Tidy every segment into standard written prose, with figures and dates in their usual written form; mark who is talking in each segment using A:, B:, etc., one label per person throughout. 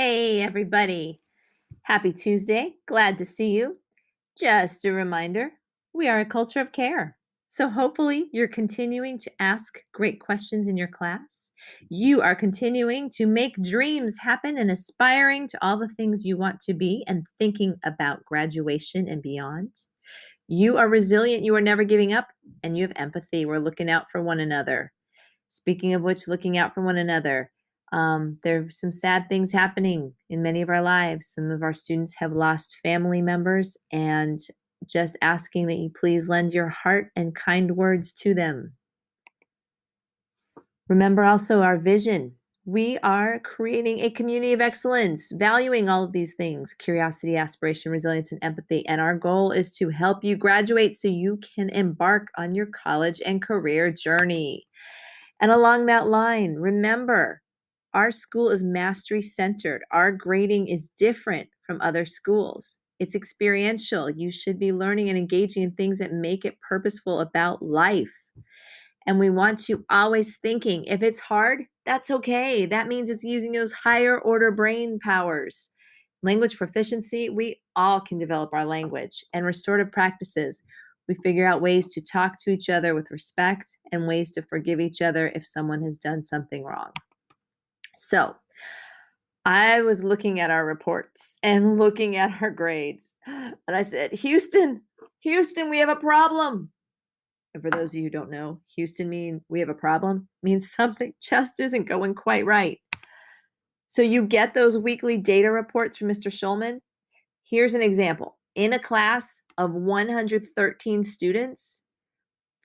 A: Hey, everybody. Happy Tuesday. Glad to see you. Just a reminder, we are a culture of care. So hopefully you're continuing to ask great questions in your class. You are continuing to make dreams happen and aspiring to all the things you want to be and thinking about graduation and beyond. You are resilient. You are never giving up, and you have empathy. We're looking out for one another. Speaking of which, looking out for one another, there's some sad things happening in many of our lives. Some of our students have lost family members, and just asking that you please lend your heart and kind words to them. Remember also our vision. We are creating a community of excellence, valuing all of these things: curiosity, aspiration, resilience, and empathy. And our goal is to help you graduate so you can embark on your college and career journey. And along that line, remember, our school is mastery centered. Our grading is different from other schools. It's experiential. You should be learning and engaging in things that make it purposeful about life. And we want you always thinking, if it's hard, that's okay. That means it's using those higher order brain powers. Language proficiency, we all can develop our language. And restorative practices, we figure out ways to talk to each other with respect and ways to forgive each other if someone has done something wrong. So I was looking at our reports and looking at our grades, and I said, Houston, we have a problem. And for those of you who don't know, Houston means we have a problem, means something just isn't going quite right. So you get those weekly data reports from Mr. Schulman. Here's an example. In a class of 113 students,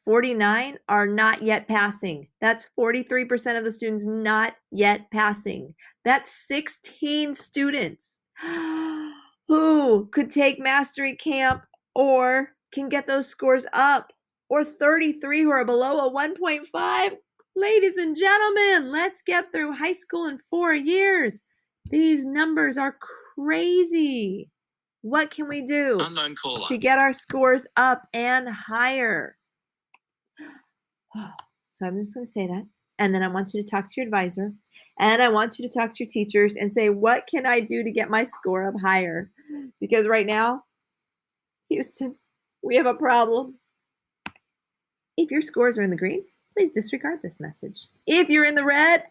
A: 49 are not yet passing. That's 43% of the students not yet passing. That's 16 students who could take mastery camp or can get those scores up, or 33 who are below a 1.5. Ladies and gentlemen, let's get through high school in 4 years. These numbers are crazy. What can we do to get our scores up and higher? So I'm just going to say that. And then I want you to talk to your advisor. And I want you to talk to your teachers and say, what can I do to get my score up higher? Because right now, Houston, we have a problem. If your scores are in the green, please disregard this message. If you're in the red,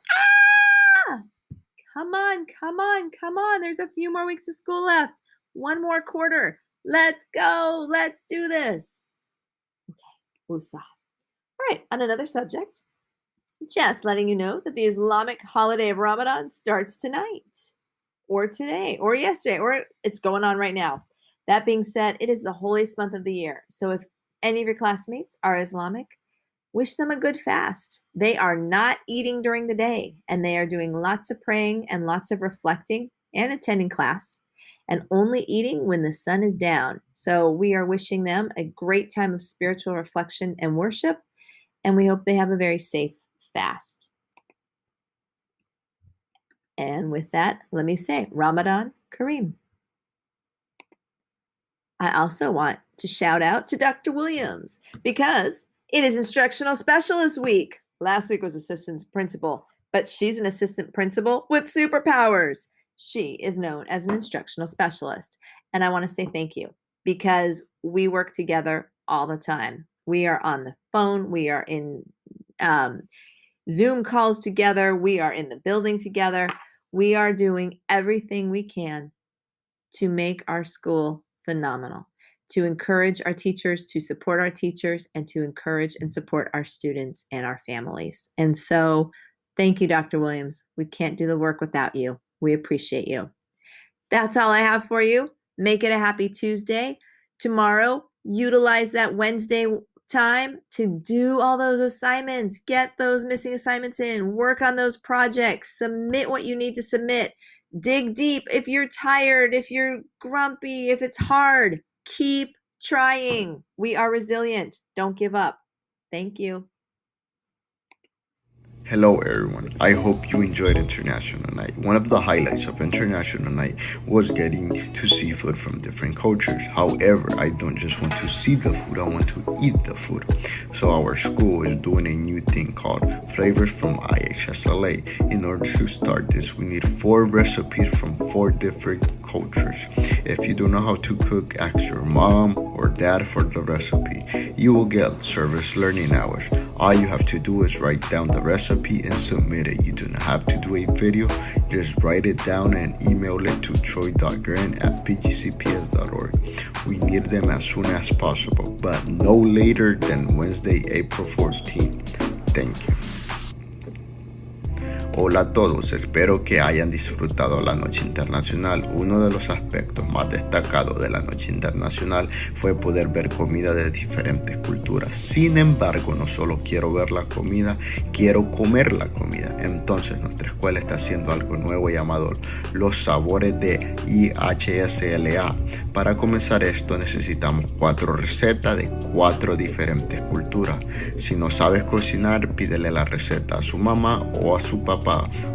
A: come on. There's a few more weeks of school left. One more quarter. Let's go. Let's do this. Okay, woosah. All right, on another subject, just letting you know that the Islamic holiday of Ramadan starts tonight, or today, or yesterday, or it's going on right now. That being said, it is the holiest month of the year. So if any of your classmates are Islamic, wish them a good fast. They are not eating during the day, and they are doing lots of praying and lots of reflecting and attending class, and only eating when the sun is down. So we are wishing them a great time of spiritual reflection and worship, and we hope they have a very safe fast. And with that, let me say Ramadan Kareem. I also want to shout out to Dr. Williams because it is Instructional Specialist Week. Last week was Assistant Principal, but she's an Assistant Principal with superpowers. She is known as an Instructional Specialist. And I want to say thank you because we work together all the time. We are on the phone. We are in Zoom calls together. We are in the building together. We are doing everything we can to make our school phenomenal, to encourage our teachers, to support our teachers, and to encourage and support our students and our families. And so thank you, Dr. Williams. We can't do the work without you. We appreciate you. That's all I have for you. Make it a happy Tuesday. Tomorrow, utilize that Wednesday time to do all those assignments, get those missing assignments in, work on those projects, submit what you need to submit, dig deep. If you're tired, if you're grumpy, if it's hard, keep trying. We are resilient. Don't give up. Thank you.
B: Hello everyone, I hope you enjoyed International Night. One of the highlights of International Night was getting to see food from different cultures. However, I don't just want to see the food, I want to eat the food. So our school is doing a new thing called Flavors from IHSLA. In order to start this, we need 4 recipes from 4 different cultures. If you don't know how to cook, ask your mom or dad for the recipe. You will get service learning hours. All you have to do is write down the recipe and submit it. You do not have to do a video, just write it down and email it to troy.grant@pgcps.org. We need them as soon as possible, but no later than Wednesday, April 14th. Thank you. Hola a todos, espero que hayan disfrutado la Noche Internacional. Uno de los aspectos más destacados de la Noche Internacional fue poder ver comida de diferentes culturas. Sin embargo, no solo quiero ver la comida, quiero comer la comida. Entonces, nuestra escuela está haciendo algo nuevo llamado los sabores de IHSLA. Para comenzar esto, necesitamos 4 recetas de 4 diferentes culturas. Si no sabes cocinar, pídele la receta a su mamá o a su papá.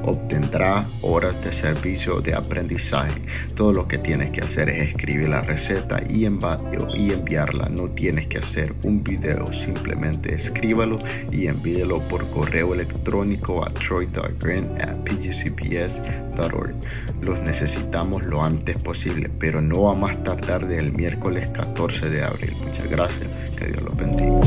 B: Obtendrá horas de servicio de aprendizaje. Todo lo que tienes que hacer es escribir la receta y enviarla. No tienes que hacer un video, simplemente escríbalo y envíelo por correo electrónico a troy.grant@pgcps.org. Los necesitamos lo antes posible, pero no a más tardar del miércoles 14 de abril. Muchas gracias, que Dios los bendiga.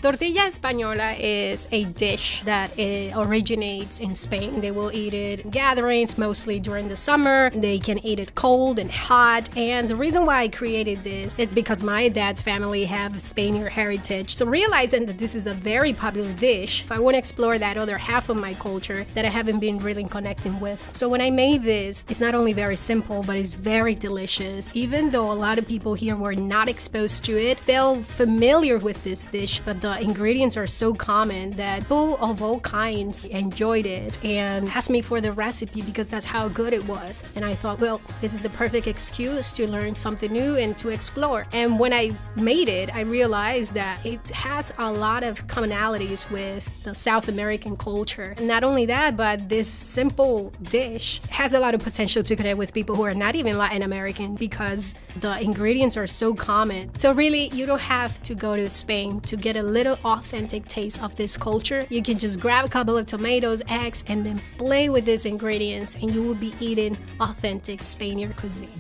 C: Tortilla española is a dish that originates in Spain. They will eat it in gatherings, mostly during the summer. They can eat it cold and hot. And the reason why I created this is because my dad's family have Spaniard heritage. So realizing that this is a very popular dish, I want to explore that other half of my culture that I haven't been really connecting with. So when I made this, it's not only very simple, but it's very delicious. Even though a lot of people here were not exposed to it, felt familiar with this dish, but the ingredients are so common that people of all kinds enjoyed it and asked me for the recipe because that's how good it was. And I thought, well, this is the perfect excuse to learn something new and to explore. And when I made it, I realized that it has a lot of commonalities with the South American culture. And not only that, but this simple dish has a lot of potential to connect with people who are not even Latin American because the ingredients are so common. So really, you don't have to go to Spain to get a little authentic taste of this culture. You can just grab a couple of tomatoes, eggs, and then play with these ingredients, and you will be eating authentic Spaniard cuisine.